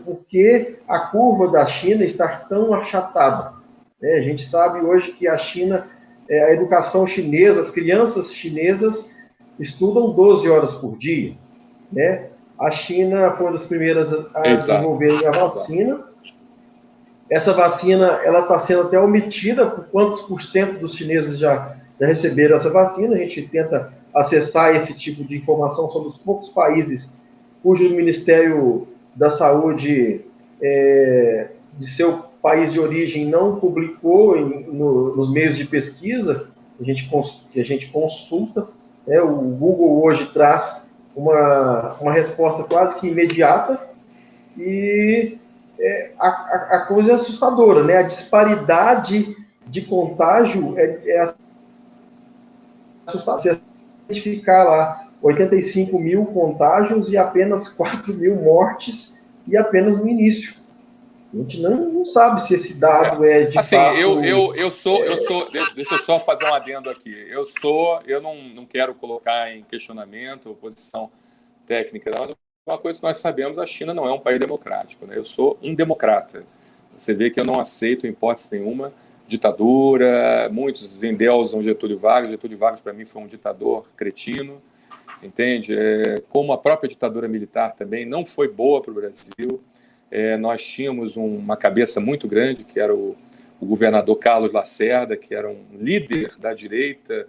por que a curva da China está tão achatada. A gente sabe hoje que a China, a educação chinesa, as crianças chinesas estudam 12 horas por dia. A China foi uma das primeiras a desenvolverem a vacina. Essa vacina ela está sendo até omitida, por quantos por cento dos chineses já receberam essa vacina. A gente tenta acessar esse tipo de informação, são dos poucos países cujo Ministério da Saúde de seu país de origem não publicou nos meios de pesquisa que a gente consulta. O Google hoje traz uma resposta quase que imediata e a coisa é assustadora, né? A disparidade de contágio é assustadora. Se a gente ficar lá 85 mil contágios e apenas 4 mil mortes e apenas no início. A gente não sabe se esse dado é de assim, fato... eu sou, deixa eu só fazer um adendo aqui. Eu não quero colocar em questionamento a posição técnica, mas uma coisa que nós sabemos, a China não é um país democrático, né? Eu sou um democrata. Você vê que eu não aceito, em hipótese nenhuma, ditadura. Muitos endeusam Getúlio Vargas. Getúlio Vargas, para mim, foi um ditador cretino, entende? Como a própria ditadura militar também não foi boa para o Brasil. Nós tínhamos uma cabeça muito grande, que era o governador Carlos Lacerda, que era um líder da direita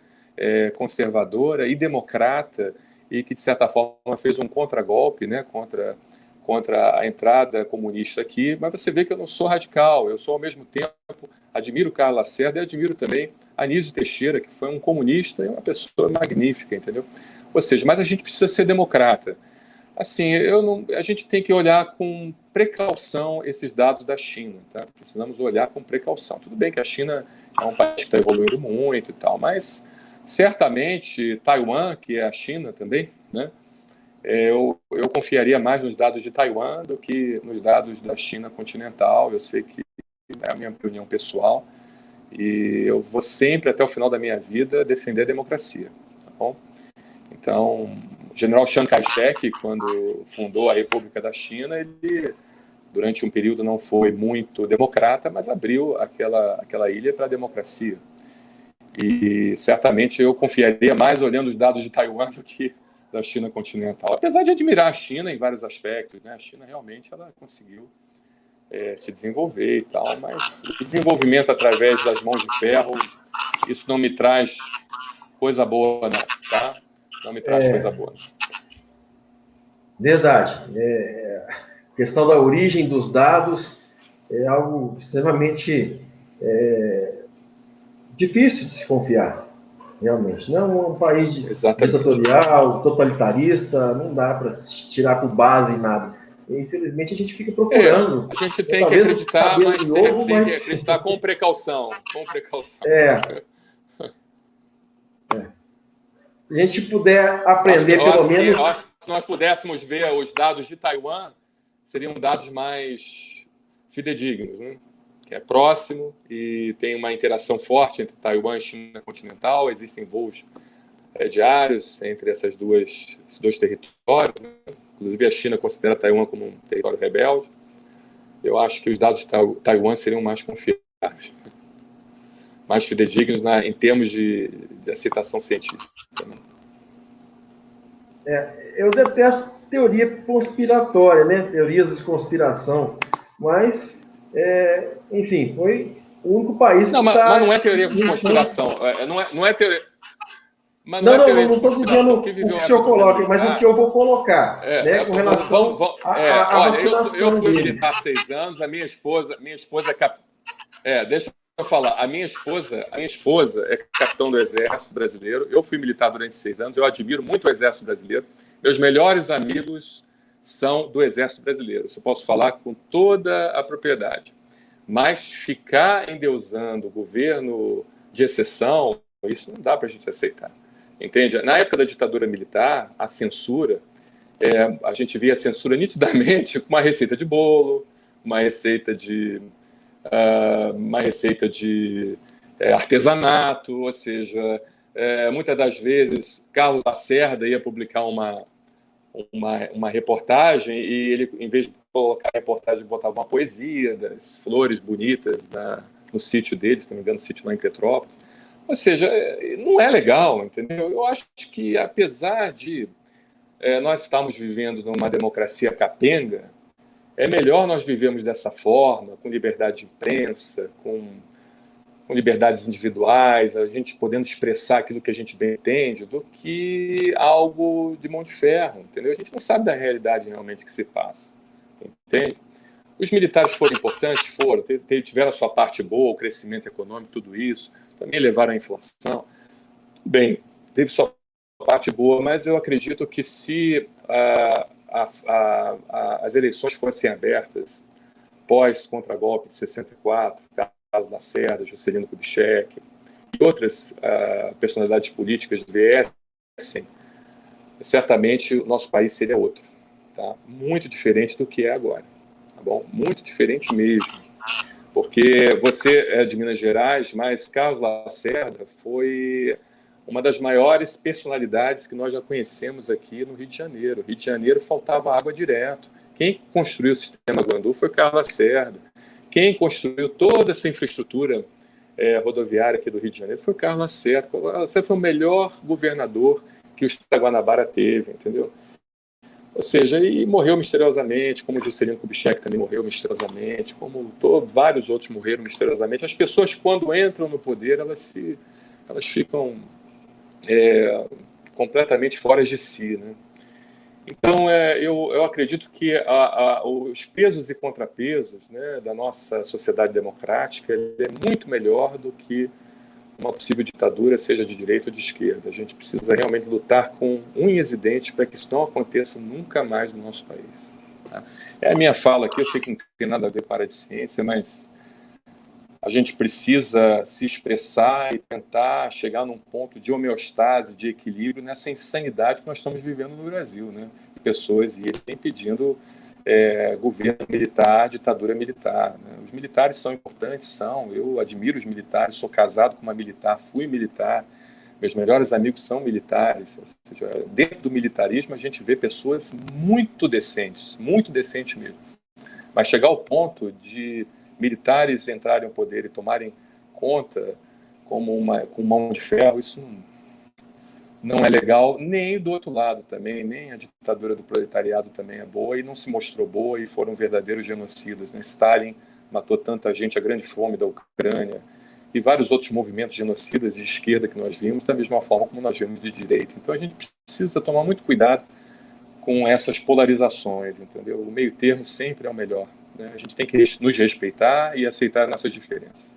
conservadora e democrata, e que, de certa forma, fez um contragolpe, né, contra a entrada comunista aqui. Mas você vê que eu não sou radical, eu sou, ao mesmo tempo, admiro o Carlos Lacerda e admiro também Anísio Teixeira, que foi um comunista e uma pessoa magnífica, entendeu? Ou seja, mas a gente precisa ser democrata. Assim, a gente tem que olhar com precaução esses dados da China, tá? Precisamos olhar com precaução. Tudo bem que a China é um país que está evoluindo muito e tal, mas certamente Taiwan, que é a China também, né? Eu confiaria mais nos dados de Taiwan do que nos dados da China continental. Eu sei que é a minha opinião pessoal e eu vou sempre, até o final da minha vida, defender a democracia, tá bom? Então, o general Chiang Kai-shek, quando fundou a República da China, ele, durante um período, não foi muito democrata, mas abriu aquela ilha para a democracia. E certamente eu confiaria mais olhando os dados de Taiwan do que da China continental. Apesar de admirar a China em vários aspectos, né? A China realmente ela conseguiu se desenvolver e tal, mas o desenvolvimento através das mãos de ferro, isso não me traz coisa boa, não, tá? Não me traz coisa boa. Verdade. A questão da origem dos dados é algo extremamente difícil de se confiar, realmente. Não é um país ditatorial, totalitarista, não dá para tirar por base nada. Infelizmente, a gente fica procurando. A gente tem que acreditar, mas tem que acreditar com precaução. Com precaução. Se a gente puder aprender, pelo menos... Se nós pudéssemos ver os dados de Taiwan, seriam dados mais fidedignos, né? Que é próximo e tem uma interação forte entre Taiwan e China continental. Existem voos diários entre esses dois territórios, né? Inclusive, a China considera Taiwan como um território rebelde. Eu acho que os dados de Taiwan seriam mais confiáveis, mais fidedignos em termos de aceitação científica. Eu detesto teoria conspiratória, né? Teorias de conspiração, mas, enfim, foi o único país que mas não é teoria de conspiração. Não é teoria... Mas não estou dizendo o que o senhor coloca, mas o que eu vou colocar, né, com relação à vacinação. Eu fui militar há 6 anos, a minha esposa é deixa eu falar, a minha esposa é capitão do Exército Brasileiro. Eu fui militar durante 6 anos, eu admiro muito o Exército Brasileiro. Meus melhores amigos são do Exército Brasileiro, isso eu posso falar com toda a propriedade. Mas ficar endeusando o governo de exceção, isso não dá para a gente aceitar. Entende? Na época da ditadura militar, a censura, a gente via a censura nitidamente com uma receita de bolo, uma receita de artesanato, ou seja, muitas das vezes Carlos Lacerda ia publicar uma reportagem e ele, em vez de colocar a reportagem, botar uma poesia das flores bonitas no sítio deles, se não me engano, no sítio lá em Petrópolis. Ou seja, não é legal, entendeu? Eu acho que, apesar de nós estarmos vivendo numa democracia capenga, é melhor nós vivermos dessa forma, com liberdade de imprensa, com liberdades individuais, a gente podendo expressar aquilo que a gente bem entende, do que algo de mão de ferro, entendeu? A gente não sabe da realidade realmente que se passa, entende? Os militares foram importantes? Foram, tiveram a sua parte boa, o crescimento econômico, tudo isso, também levaram a inflação. Bem, teve sua parte boa, mas eu acredito que se as eleições fossem abertas pós-contragolpe de 64, Carlos Lacerda, Juscelino Kubitschek e outras personalidades políticas viessem, certamente o nosso país seria outro, tá? Muito diferente do que é agora, tá bom? Muito diferente mesmo, porque você é de Minas Gerais, mas Carlos Lacerda foi uma das maiores personalidades que nós já conhecemos aqui no Rio de Janeiro. No Rio de Janeiro faltava água direto. Quem construiu o sistema Guandu foi Carlos Lacerda. Quem construiu toda essa infraestrutura rodoviária aqui do Rio de Janeiro foi Carlos Lacerda. Carlos Lacerda foi o melhor governador que o estado da Guanabara teve, entendeu? Ou seja, e morreu misteriosamente, como o Juscelino Kubitschek também morreu misteriosamente, como vários outros morreram misteriosamente. As pessoas, quando entram no poder, elas ficam completamente fora de si, né? Então, eu acredito que os pesos e contrapesos, né, da nossa sociedade democrática é muito melhor do que uma possível ditadura, seja de direita ou de esquerda. A gente precisa realmente lutar com unhas e dentes para que isso não aconteça nunca mais no nosso país. Tá? É a minha fala aqui, eu sei que não tem nada a ver com a área de ciência, mas a gente precisa se expressar e tentar chegar num ponto de homeostase, de equilíbrio nessa insanidade que nós estamos vivendo no Brasil, né? Pessoas irem pedindo governo militar, ditadura militar, né? Os militares são importantes, eu admiro os militares, sou casado com uma militar, fui militar, meus melhores amigos são militares, ou seja, dentro do militarismo a gente vê pessoas muito decentes mesmo, mas chegar ao ponto de militares entrarem no poder e tomarem conta com mão de ferro, isso não é legal, nem do outro lado também, nem a ditadura do proletariado também é boa e não se mostrou boa e foram verdadeiros genocidas, né? Stalin matou tanta gente, a grande fome da Ucrânia e vários outros movimentos genocidas de esquerda que nós vimos, da mesma forma como nós vimos de direita. Então a gente precisa tomar muito cuidado com essas polarizações, entendeu? O meio termo sempre é o melhor, né? A gente tem que nos respeitar e aceitar nossas diferenças.